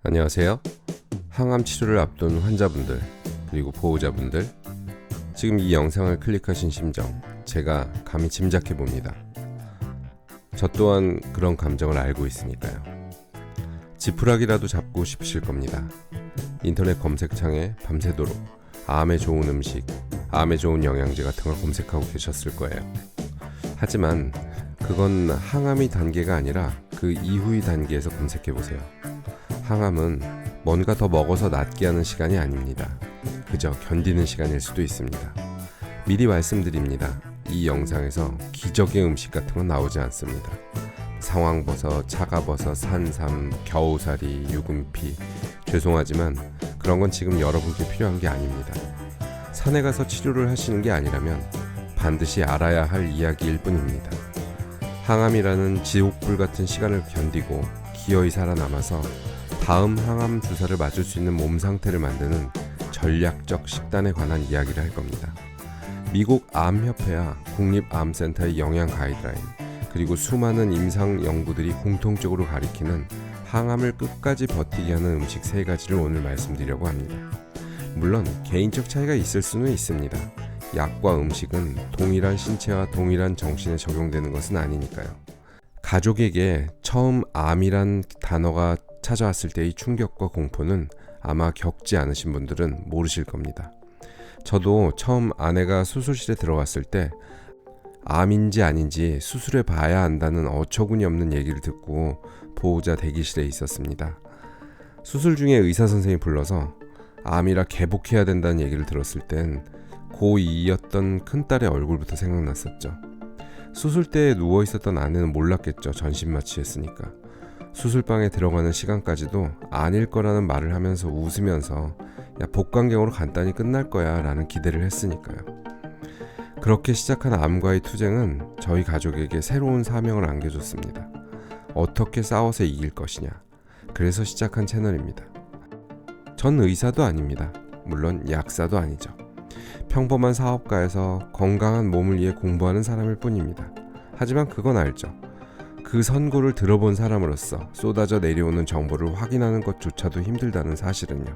안녕하세요. 항암 치료를 앞둔 환자분들 그리고 보호자분들, 지금 이 영상을 클릭하신 심정 제가 감히 짐작해 봅니다. 저 또한 그런 감정을 알고 있으니까요. 지푸라기라도 잡고 싶으실 겁니다. 인터넷 검색창에 밤새도록 암에 좋은 음식, 암에 좋은 영양제 같은 걸 검색하고 계셨을 거예요. 하지만 그건 항암이 단계가 아니라 그 이후의 단계에서 검색해 보세요. 항암은 뭔가 더 먹어서 낫게 하는 시간이 아닙니다. 그저 견디는 시간일 수도 있습니다. 미리 말씀드립니다. 이 영상에서 기적의 음식 같은 건 나오지 않습니다. 상황버섯, 차가버섯, 산삼, 겨우살이, 유금피, 죄송하지만 그런 건 지금 여러분께 필요한 게 아닙니다. 산에 가서 치료를 하시는 게 아니라면 반드시 알아야 할 이야기일 뿐입니다. 항암이라는 지옥불 같은 시간을 견디고 기어이 살아남아서 다음 항암 주사를 맞을 수 있는 몸 상태를 만드는 전략적 식단에 관한 이야기를 할 겁니다. 미국 암협회와 국립암센터의 영양 가이드라인, 그리고 수많은 임상 연구들이 공통적으로 가리키는 항암을 끝까지 버티게 하는 음식 3가지를 오늘 말씀드리려고 합니다. 물론 개인적 차이가 있을 수는 있습니다. 약과 음식은 동일한 신체와 동일한 정신에 적용되는 것은 아니니까요. 가족에게 처음 암이란 단어가 찾아왔을 때의 충격과 공포는 아마 겪지 않으신 분들은 모르실 겁니다. 저도 처음 아내가 수술실에 들어갔을 때 암인지 아닌지 수술해 봐야 한다는 어처구니 없는 얘기를 듣고 보호자 대기실에 있었습니다. 수술 중에 의사 선생님이 불러서 암이라 개복해야 된다는 얘기를 들었을 땐 고2였던 큰딸의 얼굴부터 생각났었죠. 수술대에 누워있었던 아내는 몰랐겠죠. 전신마취했으니까. 수술방에 들어가는 시간까지도 아닐 거라는 말을 하면서 웃으면서 야, 복강경으로 간단히 끝날 거야 라는 기대를 했으니까요. 그렇게 시작한 암과의 투쟁은 저희 가족에게 새로운 사명을 안겨줬습니다. 어떻게 싸워서 이길 것이냐. 그래서 시작한 채널입니다. 전 의사도 아닙니다. 물론 약사도 아니죠. 평범한 사업가에서 건강한 몸을 위해 공부하는 사람일 뿐입니다. 하지만 그건 알죠. 그 선고를 들어본 사람으로서 쏟아져 내려오는 정보를 확인하는 것조차도 힘들다는 사실은요.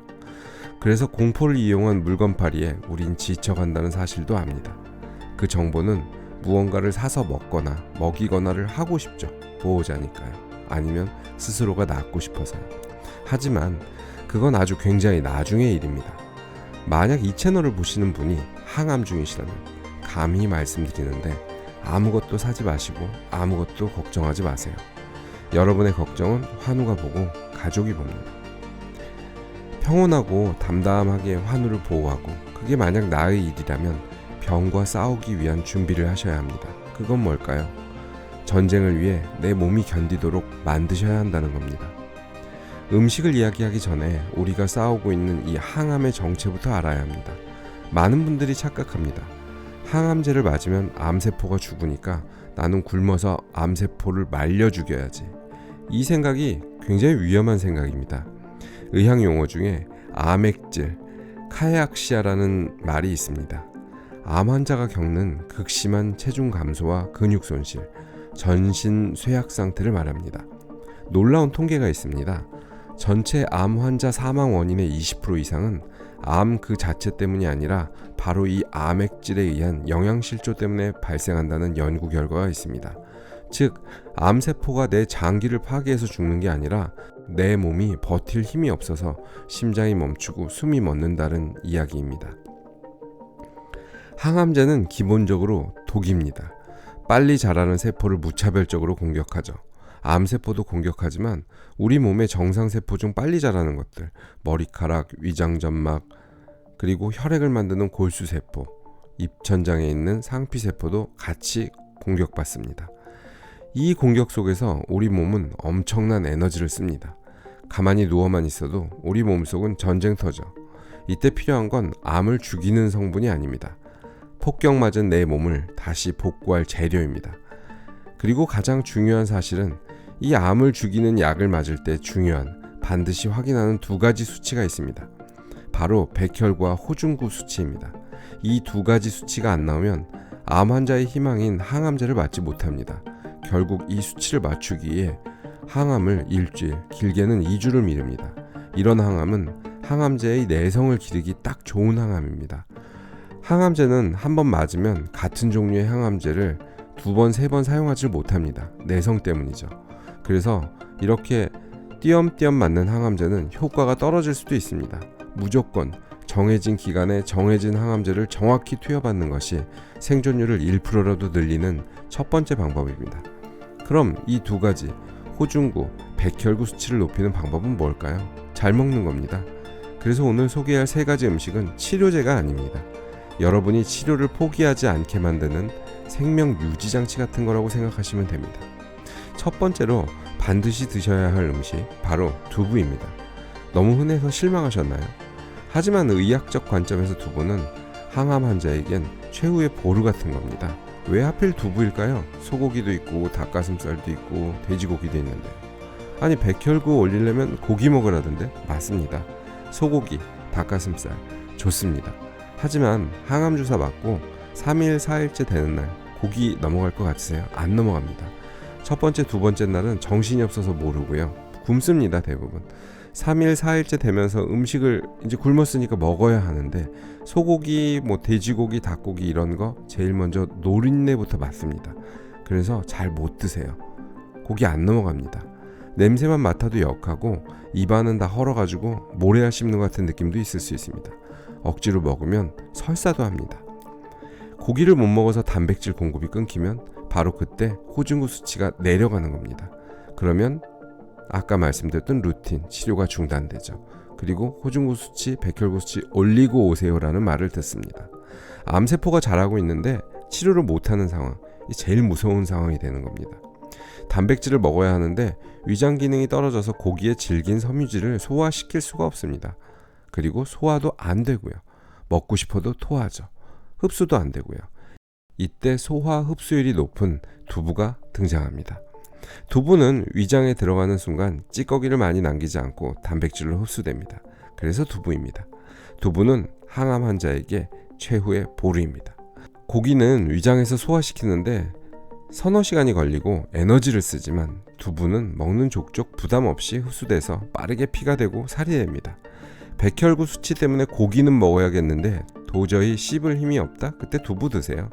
그래서 공포를 이용한 물건팔이에 우린 지쳐간다는 사실도 압니다. 그 정보는 무언가를 사서 먹거나 먹이거나를 하고 싶죠. 보호자니까요. 아니면 스스로가 낫고 싶어서요. 하지만 그건 아주 굉장히 나중의 일입니다. 만약 이 채널을 보시는 분이 항암 중이시라면 감히 말씀드리는데 아무것도 사지 마시고 아무것도 걱정하지 마세요. 여러분의 걱정은 환우가 보고 가족이 봅니다. 평온하고 담담하게 환우를 보호하고, 그게 만약 나의 일이라면 병과 싸우기 위한 준비를 하셔야 합니다. 그건 뭘까요? 전쟁을 위해 내 몸이 견디도록 만드셔야 한다는 겁니다. 음식을 이야기하기 전에 우리가 싸우고 있는 이 항암의 정체부터 알아야 합니다. 많은 분들이 착각합니다. 항암제를 맞으면 암세포가 죽으니까 나는 굶어서 암세포를 말려 죽여야지. 이 생각이 굉장히 위험한 생각입니다. 의학 용어 중에 암액질, 카약시아라는 말이 있습니다. 암 환자가 겪는 극심한 체중 감소와 근육 손실, 전신 쇠약 상태를 말합니다. 놀라운 통계가 있습니다. 전체 암 환자 사망 원인의 20% 이상은 암 그 자체 때문이 아니라 바로 이 암액질에 의한 영양실조 때문에 발생한다는 연구 결과가 있습니다. 즉, 암세포가 내 장기를 파괴해서 죽는 게 아니라 내 몸이 버틸 힘이 없어서 심장이 멈추고 숨이 멎는다는 이야기입니다. 항암제는 기본적으로 독입니다. 빨리 자라는 세포를 무차별적으로 공격하죠. 암세포도 공격하지만 우리 몸의 정상세포 중 빨리 자라는 것들, 머리카락, 위장점막, 그리고 혈액을 만드는 골수세포, 입천장에 있는 상피세포도 같이 공격받습니다. 이 공격 속에서 우리 몸은 엄청난 에너지를 씁니다. 가만히 누워만 있어도 우리 몸속은 전쟁터죠. 이때 필요한 건 암을 죽이는 성분이 아닙니다. 폭격 맞은 내 몸을 다시 복구할 재료입니다. 그리고 가장 중요한 사실은 이 암을 죽이는 약을 맞을 때 중요한, 반드시 확인하는 2가지 수치가 있습니다. 바로 백혈과 호중구 수치입니다. 이 2가지 수치가 안 나오면 암 환자의 희망인 항암제를 맞지 못합니다. 결국 이 수치를 맞추기 위해 항암을 일주일, 길게는 2주를 미룹니다. 이런 항암은 항암제의 내성을 기르기 딱 좋은 항암입니다. 항암제는 한 번 맞으면 같은 종류의 항암제를 2번, 3번 사용하지 못합니다. 내성 때문이죠. 그래서 이렇게 띄엄띄엄 맞는 항암제는 효과가 떨어질 수도 있습니다. 무조건 정해진 기간에 정해진 항암제를 정확히 투여받는 것이 생존율을 1%라도 늘리는 첫 번째 방법입니다. 그럼 이 두 가지 호중구, 백혈구 수치를 높이는 방법은 뭘까요? 잘 먹는 겁니다. 그래서 오늘 소개할 3가지 음식은 치료제가 아닙니다. 여러분이 치료를 포기하지 않게 만드는 생명 유지 장치 같은 거라고 생각하시면 됩니다. 첫 번째로 반드시 드셔야 할 음식, 바로 두부입니다. 너무 흔해서 실망하셨나요? 하지만 의학적 관점에서 두부는 항암 환자에겐 최후의 보루 같은 겁니다. 왜 하필 두부일까요? 소고기도 있고 닭가슴살도 있고 돼지고기도 있는데요. 아니, 백혈구 올리려면 고기 먹으라던데? 맞습니다. 소고기, 닭가슴살 좋습니다. 하지만 항암 주사 맞고 3일, 4일째 되는 날 고기 넘어갈 것 같으세요? 안 넘어갑니다. 첫 번째, 두 번째 날은 정신이 없어서 모르고요. 굶습니다, 대부분. 3일, 4일째 되면서 음식을 이제 굶었으니까 먹어야 하는데 소고기, 돼지고기, 닭고기 이런 거 제일 먼저 노린내부터 맡습니다. 그래서 잘 못 드세요. 고기 안 넘어갑니다. 냄새만 맡아도 역하고 입안은 다 헐어가지고 모래알 씹는 것 같은 느낌도 있을 수 있습니다. 억지로 먹으면 설사도 합니다. 고기를 못 먹어서 단백질 공급이 끊기면 바로 그때 호중구 수치가 내려가는 겁니다. 그러면 아까 말씀드렸던 루틴, 치료가 중단되죠. 그리고 호중구 수치, 백혈구 수치 올리고 오세요라는 말을 듣습니다. 암세포가 자라고 있는데 치료를 못하는 상황, 이 제일 무서운 상황이 되는 겁니다. 단백질을 먹어야 하는데 위장 기능이 떨어져서 고기의 질긴 섬유질을 소화시킬 수가 없습니다. 그리고 소화도 안 되고요. 먹고 싶어도 토하죠. 흡수도 안 되고요. 이때 소화 흡수율이 높은 두부가 등장합니다. 두부는 위장에 들어가는 순간 찌꺼기를 많이 남기지 않고 단백질로 흡수됩니다. 그래서 두부입니다. 두부는 항암 환자에게 최후의 보루입니다. 고기는 위장에서 소화시키는데 서너 시간이 걸리고 에너지를 쓰지만 두부는 먹는 족족 부담 없이 흡수돼서 빠르게 피가 되고 살이 됩니다. 백혈구 수치 때문에 고기는 먹어야겠는데 도저히 씹을 힘이 없다? 그때 두부 드세요.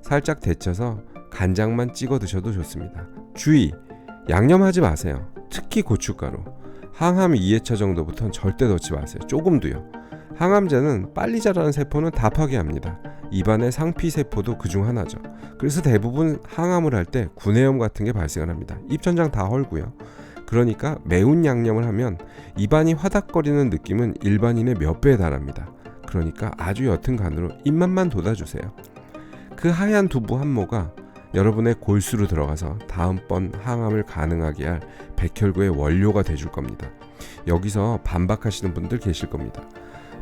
살짝 데쳐서 간장만 찍어 드셔도 좋습니다. 주의! 양념하지 마세요. 특히 고춧가루. 항암 2회차 정도부터는 절대 넣지 마세요. 조금도요. 항암제는 빨리 자라는 세포는 다 파괴합니다. 입안의 상피세포도 그중 하나죠. 그래서 대부분 항암을 할 때 구내염 같은 게 발생을 합니다. 입천장 다 헐고요. 그러니까 매운 양념을 하면 입안이 화닥거리는 느낌은 일반인의 몇 배에 달합니다. 그러니까 아주 옅은 간으로 입맛만 돋아주세요. 그 하얀 두부 한 모가 여러분의 골수로 들어가서 다음번 항암을 가능하게 할 백혈구의 원료가 돼줄 겁니다. 여기서 반박하시는 분들 계실 겁니다.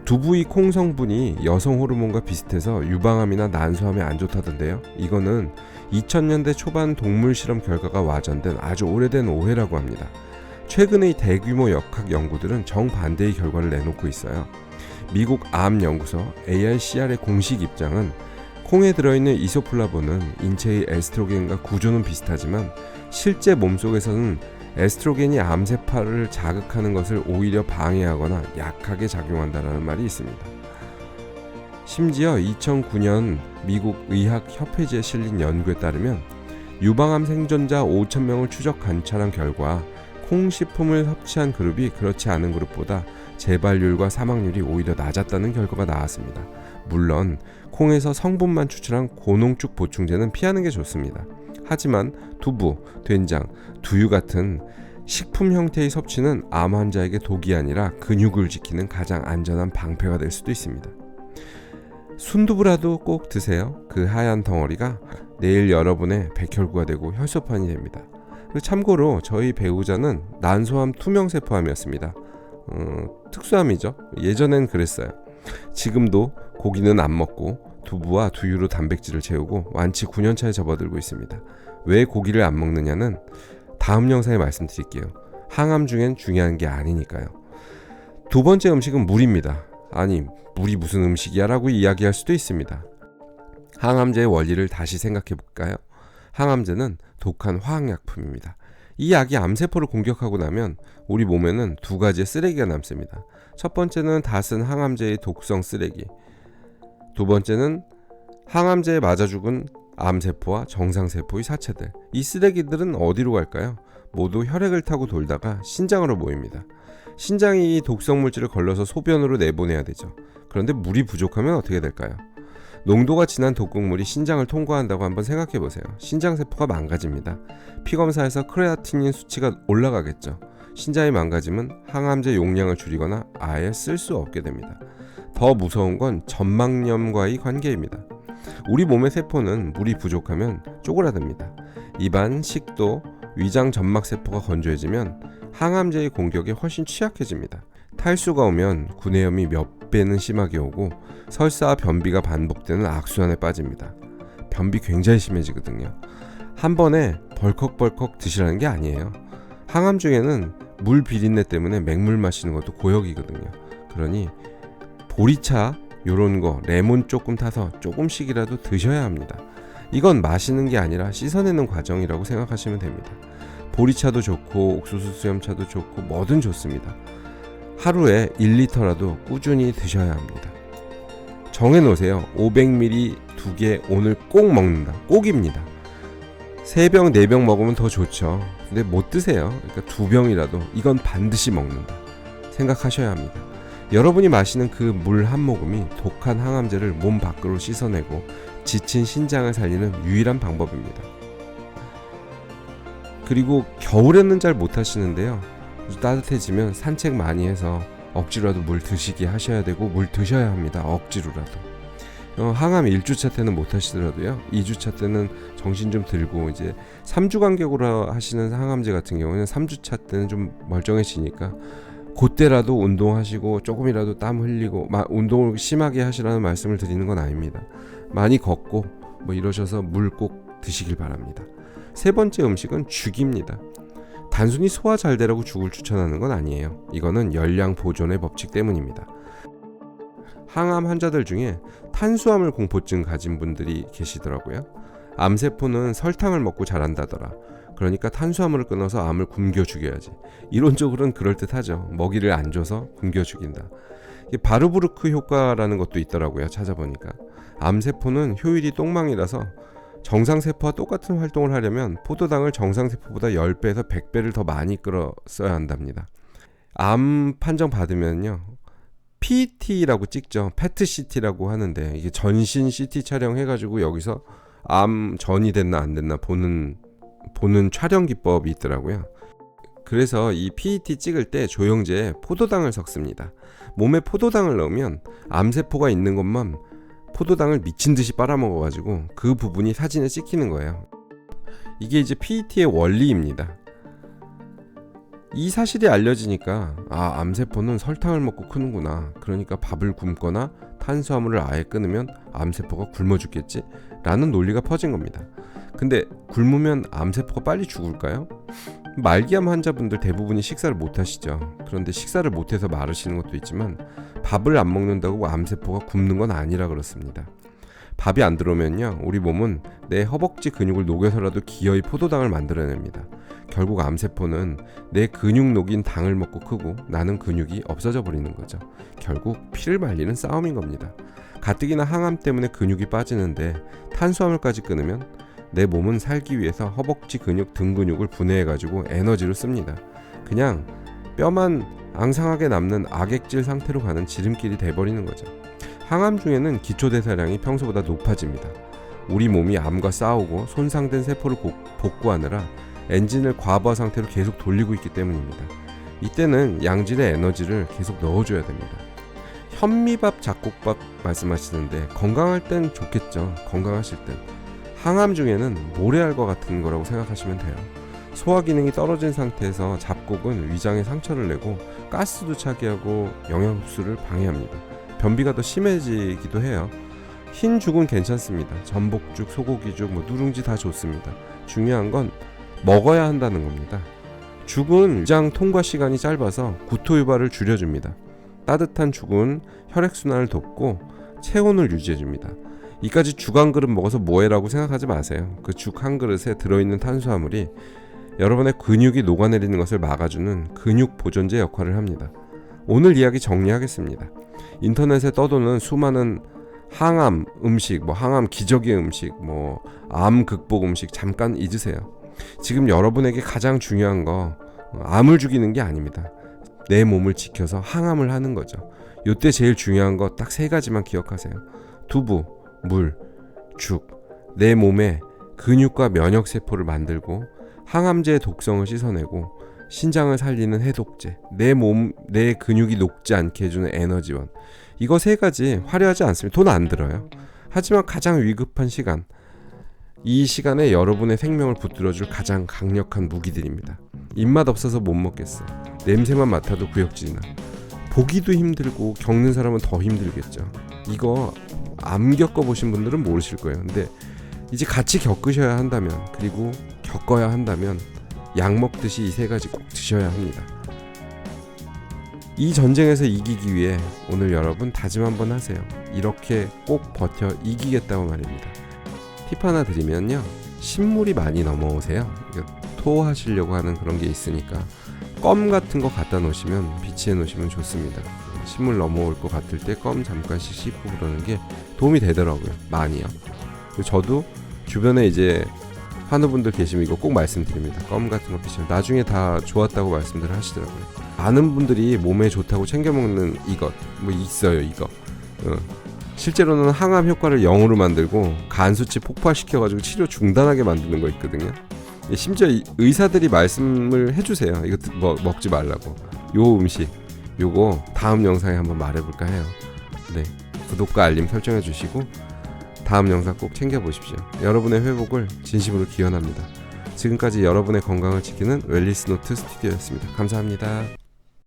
두부의 콩 성분이 여성 호르몬과 비슷해서 유방암이나 난소암에 안 좋다던데요. 이거는 2000년대 초반 동물 실험 결과가 와전된 아주 오래된 오해라고 합니다. 최근의 대규모 역학 연구들은 정반대의 결과를 내놓고 있어요. 미국 암 연구소 ARCR의 공식 입장은 콩에 들어있는 이소플라본은 인체의 에스트로겐과 구조는 비슷하지만 실제 몸속에서는 에스트로겐이 암세포를 자극하는 것을 오히려 방해하거나 약하게 작용한다는 말이 있습니다. 심지어 2009년 미국 의학협회지에 실린 연구에 따르면 유방암 생존자 5,000명을 추적 관찰한 결과 콩식품을 섭취한 그룹이 그렇지 않은 그룹보다 재발률과 사망률이 오히려 낮았다는 결과가 나왔습니다. 물론 콩에서 성분만 추출한 고농축 보충제는 피하는 게 좋습니다. 하지만 두부, 된장, 두유 같은 식품 형태의 섭취는 암 환자에게 독이 아니라 근육을 지키는 가장 안전한 방패가 될 수도 있습니다. 순두부라도 꼭 드세요. 그 하얀 덩어리가 내일 여러분의 백혈구가 되고 혈소판이 됩니다. 참고로 저희 배우자는 난소암 투명세포암이었습니다. 특수암이죠. 예전엔 그랬어요. 지금도 고기는 안 먹고 두부와 두유로 단백질을 채우고 완치 9년차에 접어들고 있습니다. 왜 고기를 안 먹느냐는 다음 영상에 말씀드릴게요. 항암 중엔 중요한 게 아니니까요. 두 번째 음식은 물입니다. 아니, 물이 무슨 음식이야 라고 이야기할 수도 있습니다. 항암제의 원리를 다시 생각해 볼까요? 항암제는 독한 화학약품입니다. 이 약이 암세포를 공격하고 나면 우리 몸에는 두 가지의 쓰레기가 남습니다. 첫 번째는 다 쓴 항암제의 독성 쓰레기, 두 번째는 항암제에 맞아 죽은 암세포와 정상세포의 사체들. 이 쓰레기들은 어디로 갈까요? 모두 혈액을 타고 돌다가 신장으로 모입니다. 신장이 이 독성 물질을 걸러서 소변으로 내보내야 되죠. 그런데 물이 부족하면 어떻게 될까요? 농도가 진한 독극물이 신장을 통과한다고 한번 생각해 보세요. 신장세포가 망가집니다. 피검사에서 크레아티닌 수치가 올라가겠죠. 신장이 망가지면 항암제 용량을 줄이거나 아예 쓸 수 없게 됩니다. 더 무서운 건 점막염과의 관계입니다. 우리 몸의 세포는 물이 부족하면 쪼그라듭니다. 입안, 식도, 위장 점막세포가 건조해지면 항암제의 공격에 훨씬 취약해집니다. 탈수가 오면 구내염이 몇 배는 심하게 오고 설사와 변비가 반복되는 악순환에 빠집니다. 변비 굉장히 심해지거든요. 한 번에 벌컥벌컥 드시라는 게 아니에요. 항암 중에는 물 비린내 때문에 맹물 마시는 것도 고역이거든요. 그러니 보리차 요런 거 레몬 조금 타서 조금씩이라도 드셔야 합니다. 이건 마시는 게 아니라 씻어내는 과정이라고 생각하시면 됩니다. 보리차도 좋고 옥수수 수염차도 좋고 뭐든 좋습니다. 하루에 1리터라도 꾸준히 드셔야 합니다. 정해놓으세요. 500ml 2개 오늘 꼭 먹는다. 꼭입니다. 3병 4병 먹으면 더 좋죠. 근데 못 드세요. 그러니까 2병이라도 이건 반드시 먹는다 생각하셔야 합니다. 여러분이 마시는 그 물 한 모금이 독한 항암제를 몸 밖으로 씻어내고 지친 신장을 살리는 유일한 방법입니다. 그리고 겨울에는 잘 못하시는데요. 따뜻해지면 산책 많이 해서 억지로라도 물 드시게 하셔야 되고 물 드셔야 합니다. 억지로라도. 항암 1주차 때는 못하시더라도요. 2주차 때는 정신 좀 들고 이제 3주 간격으로 하시는 항암제 같은 경우는 3주차 때는 좀 멀쩡해지니까 그때라도 운동하시고 조금이라도 땀 흘리고 운동을 심하게 하시라는 말씀을 드리는 건 아닙니다. 많이 걷고 뭐 이러셔서 물 꼭 드시길 바랍니다. 세 번째 음식은 죽입니다. 단순히 소화 잘 되라고 죽을 추천하는 건 아니에요. 이거는 열량 보존의 법칙 때문입니다. 항암 환자들 중에 탄수화물 공포증 가진 분들이 계시더라고요. 암세포는 설탕을 먹고 자란다더라. 그러니까 탄수화물을 끊어서 암을 굶겨 죽여야지. 이론적으로는 그럴듯하죠. 먹이를 안 줘서 굶겨 죽인다. 바르부르크 효과라는 것도 있더라고요. 찾아보니까. 암세포는 효율이 똥망이라서 정상세포와 똑같은 활동을 하려면 포도당을 정상세포보다 10배에서 100배를 더 많이 끌어 써야 한답니다. 암 판정 받으면요. PET라고 찍죠. PET-CT라고 하는데 이게 전신 CT 촬영해가지고 여기서 암 전이 됐나 안 됐나 보는 촬영 기법이 있더라고요. 그래서 이 PET 찍을 때 조영제에 포도당을 섞습니다. 몸에 포도당을 넣으면 암세포가 있는 것만 포도당을 미친 듯이 빨아먹어가지고 그 부분이 사진에 찍히는 거예요. 이게 이제 PET의 원리입니다. 이 사실이 알려지니까 암세포는 설탕을 먹고 크는구나. 그러니까 밥을 굶거나 탄수화물을 아예 끊으면 암세포가 굶어 죽겠지? 라는 논리가 퍼진 겁니다. 근데 굶으면 암세포가 빨리 죽을까요? 말기암 환자분들 대부분이 식사를 못 하시죠. 그런데 식사를 못해서 마르시는 것도 있지만 밥을 안 먹는다고 암세포가 굶는 건 아니라 그렇습니다. 밥이 안 들어오면요, 우리 몸은 내 허벅지 근육을 녹여서라도 기어이 포도당을 만들어냅니다. 결국 암세포는 내 근육 녹인 당을 먹고 크고 나는 근육이 없어져 버리는 거죠. 결국 피를 말리는 싸움인 겁니다. 가뜩이나 항암 때문에 근육이 빠지는데 탄수화물까지 끊으면 내 몸은 살기 위해서 허벅지 근육, 등 근육을 분해해가지고 에너지로 씁니다. 그냥 뼈만 앙상하게 남는 악액질 상태로 가는 지름길이 돼버리는 거죠. 항암 중에는 기초대사량이 평소보다 높아집니다. 우리 몸이 암과 싸우고 손상된 세포를 복구하느라 엔진을 과부하 상태로 계속 돌리고 있기 때문입니다. 이때는 양질의 에너지를 계속 넣어줘야 됩니다. 현미밥, 잡곡밥 말씀하시는데 건강할 땐 좋겠죠. 건강하실 땐. 항암 중에는 모래알과 같은 거라고 생각하시면 돼요. 소화 기능이 떨어진 상태에서 잡곡은 위장에 상처를 내고 가스도 차게 하고 영양 흡수를 방해합니다. 변비가 더 심해지기도 해요. 흰 죽은 괜찮습니다. 전복죽, 소고기죽, 누룽지 다 좋습니다. 중요한 건 먹어야 한다는 겁니다. 죽은 위장 통과 시간이 짧아서 구토 유발을 줄여줍니다. 따뜻한 죽은 혈액순환을 돕고 체온을 유지해줍니다. 이까지 죽 한 그릇 먹어서 뭐해라고 생각하지 마세요. 그 죽 한 그릇에 들어있는 탄수화물이 여러분의 근육이 녹아내리는 것을 막아주는 근육 보존제 역할을 합니다. 오늘 이야기 정리하겠습니다. 인터넷에 떠도는 수많은 항암 음식, 항암 기적의 음식, 암 극복 음식 잠깐 잊으세요. 지금 여러분에게 가장 중요한 거 암을 죽이는 게 아닙니다. 내 몸을 지켜서 항암을 하는 거죠. 요때 제일 중요한 거 딱 3가지만 기억하세요. 두부, 물, 죽. 내 몸에 근육과 면역세포를 만들고 항암제의 독성을 씻어내고 신장을 살리는 해독제, 내 근육이 녹지 않게 해주는 에너지원. 이거 3가지 화려하지 않습니다. 돈 안 들어요. 하지만 가장 위급한 시간, 이 시간에 여러분의 생명을 붙들어줄 가장 강력한 무기들입니다. 입맛 없어서 못 먹겠어. 냄새만 맡아도 구역질이 나. 보기도 힘들고 겪는 사람은 더 힘들겠죠. 이거 암 겪어보신 분들은 모르실 거예요. 근데 이제 같이 겪으셔야 한다면, 그리고 겪어야 한다면 약 먹듯이 이 3가지 꼭 드셔야 합니다. 이 전쟁에서 이기기 위해 오늘 여러분 다짐 한번 하세요. 이렇게 꼭 버텨 이기겠다고 말입니다. 팁 하나 드리면요, 신물이 많이 넘어오세요. 토하시려고 하는 그런 게 있으니까 껌 같은 거 갖다 놓으시면, 비치해 놓으시면 좋습니다. 신물 넘어올 것 같을 때 껌 잠깐씩 씹고 그러는 게 도움이 되더라고요. 많이요. 저도 주변에 이제 환우분들 계시면 이거 꼭 말씀드립니다. 껌 같은 거 비치면 나중에 다 좋았다고 말씀들을 하시더라고요. 많은 분들이 몸에 좋다고 챙겨 먹는 이것 있어요. 이거 실제로는 항암 효과를 0으로 만들고 간 수치 폭발시켜가지고 치료 중단하게 만드는 거 있거든요. 심지어 의사들이 말씀을 해주세요. 이거 먹지 말라고. 요 음식 요거 다음 영상에 한번 말해볼까 해요. 네, 구독과 알림 설정해 주시고 다음 영상 꼭 챙겨보십시오. 여러분의 회복을 진심으로 기원합니다. 지금까지 여러분의 건강을 지키는 웰니스노트 스튜디오였습니다. 감사합니다.